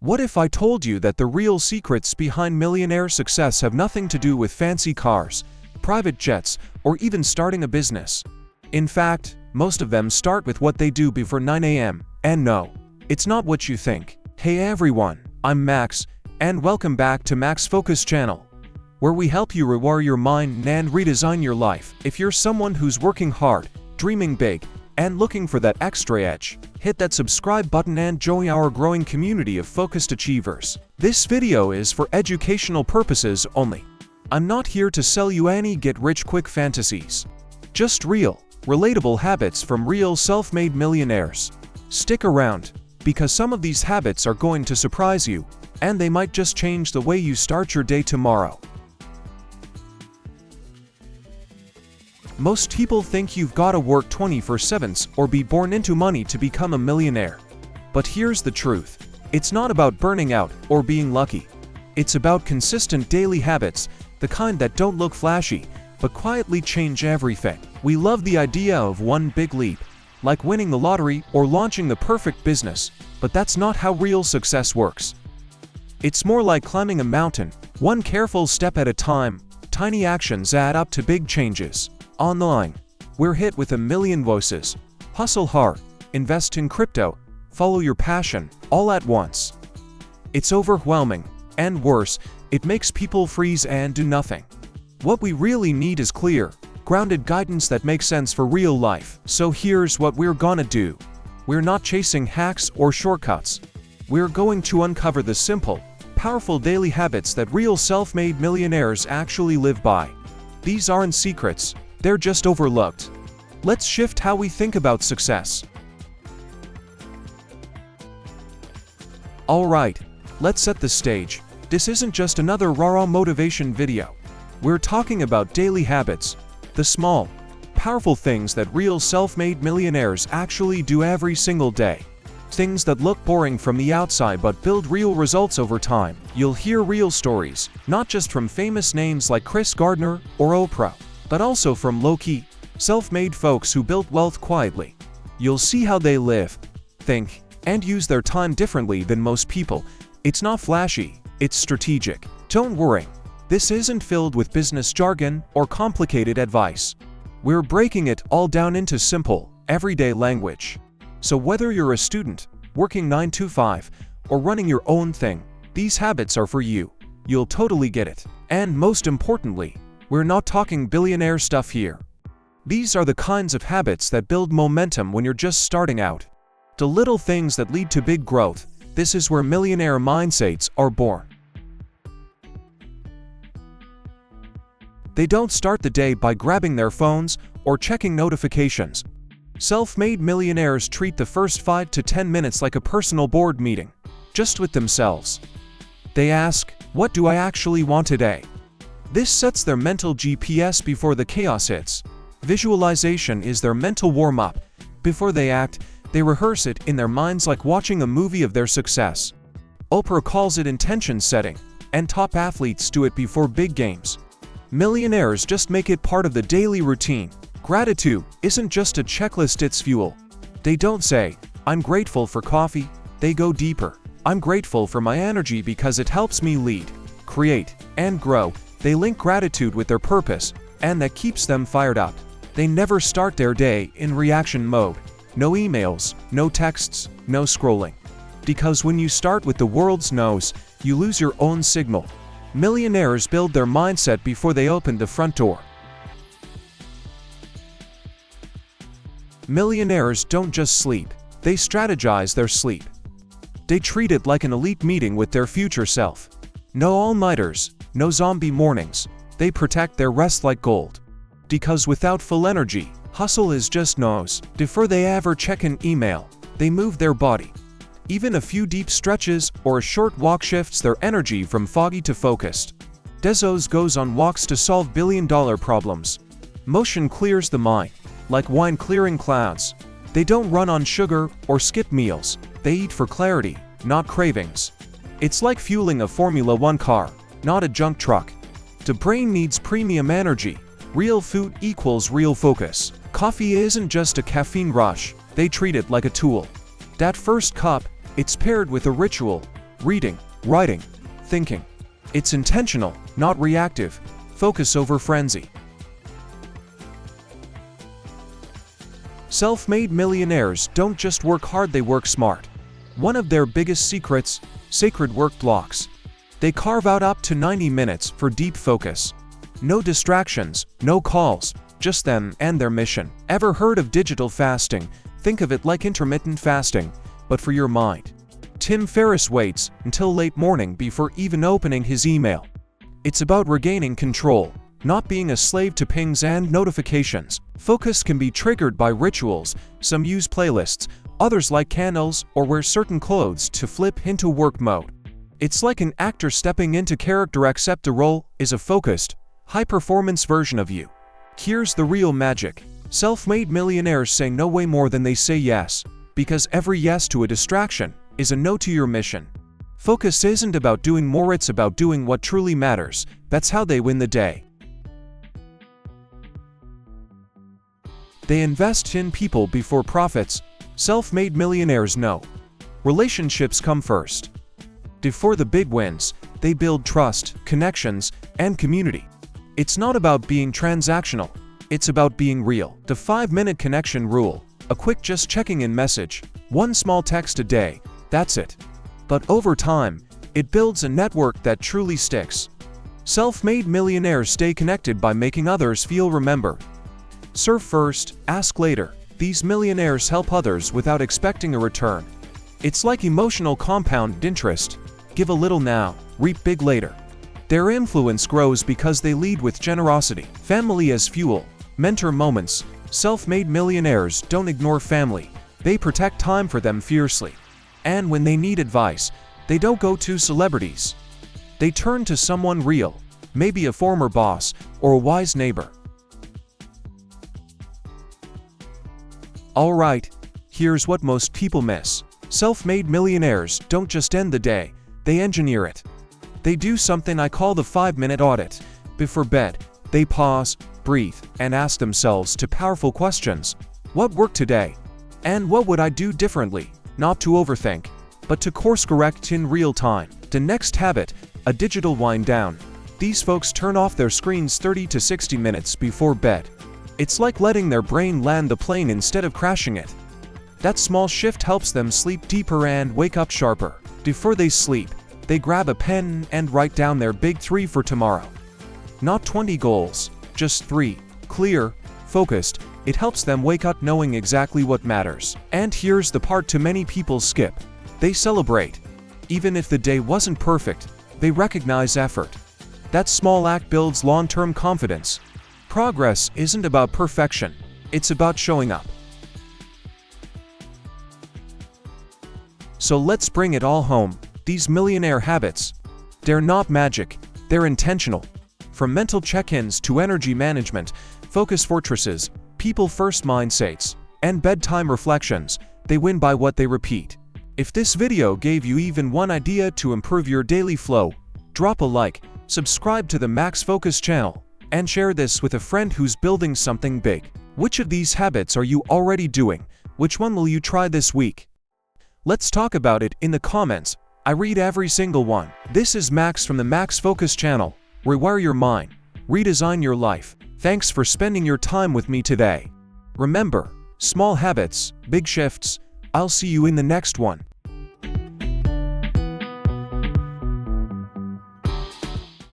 What if I told you that the real secrets behind millionaire success have nothing to do with fancy cars, private jets, or even starting a business? In fact, most of them start with what they do before 9 a.m. And no, it's not what you think. Hey everyone, I'm Max, and welcome back to Max Focus channel, where we help you rewire your mind and redesign your life. If you're someone who's working hard, dreaming big, and looking for that extra edge, hit that subscribe button and join our growing community of focused achievers. This video is for educational purposes only. I'm not here to sell you any get-rich-quick fantasies. Just real, relatable habits from real self-made millionaires. Stick around, because some of these habits are going to surprise you, and they might just change the way you start your day tomorrow. Most people think you've got to work 24/7 or be born into money to become a millionaire. But here's the truth. It's not about burning out or being lucky. It's about consistent daily habits, the kind that don't look flashy, but quietly change everything. We love the idea of one big leap, like winning the lottery or launching the perfect business, but that's not how real success works. It's more like climbing a mountain, one careful step at a time. Tiny actions add up to big changes. Online, we're hit with a million voices. Hustle hard, invest in crypto, follow your passion, all at once. It's overwhelming, and worse, it makes people freeze and do nothing. What we really need is clear, grounded guidance that makes sense for real life. So here's what we're gonna do. We're not chasing hacks or shortcuts. We're going to uncover the simple, powerful daily habits that real self-made millionaires actually live by. These aren't secrets. They're just overlooked. Let's shift how we think about success. Alright, let's set the stage. This isn't just another raw motivation video. We're talking about daily habits, the small, powerful things that real self-made millionaires actually do every single day. Things that look boring from the outside but build real results over time. You'll hear real stories, not just from famous names like Chris Gardner or Oprah, but also from low-key, self-made folks who built wealth quietly. You'll see how they live, think, and use their time differently than most people. It's not flashy, it's strategic. Don't worry, this isn't filled with business jargon or complicated advice. We're breaking it all down into simple, everyday language. So whether you're a student, working 9 to 5, or running your own thing, these habits are for you. You'll totally get it. And most importantly, we're not talking billionaire stuff here. These are the kinds of habits that build momentum when you're just starting out. The little things that lead to big growth. This is where millionaire mindsets are born. They don't start the day by grabbing their phones or checking notifications. Self-made millionaires treat the first 5 to 10 minutes like a personal board meeting, just with themselves. They ask, what do I actually want today? This sets their mental GPS before the chaos hits. Visualization is their mental warm-up. Before they act, they rehearse it in their minds like watching a movie of their success. Oprah calls it intention setting, and top athletes do it before big games. Millionaires just make it part of the daily routine. Gratitude isn't just a checklist, it's fuel. They don't say, I'm grateful for coffee. They go deeper. I'm grateful for my energy because it helps me lead, create, and grow. They link gratitude with their purpose, and that keeps them fired up. They never start their day in reaction mode. No emails, no texts, no scrolling. Because when you start with the world's no's, you lose your own signal. Millionaires build their mindset before they open the front door. Millionaires don't just sleep, they strategize their sleep. They treat it like an elite meeting with their future self. No all-nighters, no zombie mornings. They protect their rest like gold. Because without full energy, hustle is just noise. Before they ever check an email, they move their body. Even a few deep stretches or a short walk shifts their energy from foggy to focused. Bezos goes on walks to solve billion-dollar problems. Motion clears the mind, like wine clearing clouds. They don't run on sugar or skip meals. They eat for clarity, not cravings. It's like fueling a Formula 1 car, not a junk truck. The brain needs premium energy. Real food equals real focus. Coffee isn't just a caffeine rush. They treat it like a tool. That first cup, it's paired with a ritual. reading, writing, thinking. It's intentional, not reactive. Focus over frenzy. Self-made millionaires don't just work hard, they work smart. One of their biggest secrets, sacred work blocks. They carve out up to 90 minutes for deep focus. No distractions, no calls, just them and their mission. Ever heard of digital fasting? Think of it like intermittent fasting, but for your mind. Tim Ferriss waits until late morning before even opening his email. It's about regaining control, not being a slave to pings and notifications. Focus can be triggered by rituals. Some use playlists, others light candles or wear certain clothes to flip into work mode. It's like an actor stepping into character, except the role is a focused, high-performance version of you. Here's the real magic. Self-made millionaires say no way more than they say yes, because every yes to a distraction is a no to your mission. Focus isn't about doing more, it's about doing what truly matters. That's how they win the day. They invest in people before profits. Self-made millionaires know relationships come first. Before the big wins, they build trust, connections, and community. It's not about being transactional, it's about being real. The 5-minute connection rule, a quick just checking in message, one small text a day, that's it. But over time, it builds a network that truly sticks. Self-made millionaires stay connected by making others feel remembered. Serve first, ask later. These millionaires help others without expecting a return. It's like emotional compound interest. Give a little now, reap big later. Their influence grows because they lead with generosity. Family as fuel. Mentor moments. Self-made millionaires don't ignore family. They protect time for them fiercely. And when they need advice, they don't go to celebrities. They turn to someone real, maybe a former boss or a wise neighbor. Alright, here's what most people miss. Self-made millionaires don't just end the day, they engineer it. They do something I call the 5-minute audit. Before bed, they pause, breathe, and ask themselves two powerful questions. What worked today? And what would I do differently? Not to overthink, but to course correct in real time. The next habit, a digital wind down. These folks turn off their screens 30 to 60 minutes before bed. It's like letting their brain land the plane instead of crashing it. That small shift helps them sleep deeper and wake up sharper. Before they sleep, they grab a pen and write down their big 3 for tomorrow. Not 20 goals, just 3. Clear, focused. It helps them wake up knowing exactly what matters. And here's the part too many people skip. They celebrate. Even if the day wasn't perfect, they recognize effort. That small act builds long-term confidence. Progress isn't about perfection, it's about showing up. So let's bring it all home. These millionaire habits, they're not magic, they're intentional. From mental check-ins to energy management, focus fortresses, people-first mindsets, and bedtime reflections, they win by what they repeat. If this video gave you even one idea to improve your daily flow, drop a like, subscribe to the Max Focus channel, and share this with a friend who's building something big. Which of these habits are you already doing? Which one will you try this week? Let's talk about it in the comments. I read every single one. This is Max from the Max Focus channel. Rewire your mind. Redesign your life. Thanks for spending your time with me today. Remember, small habits, big shifts. I'll see you in the next one.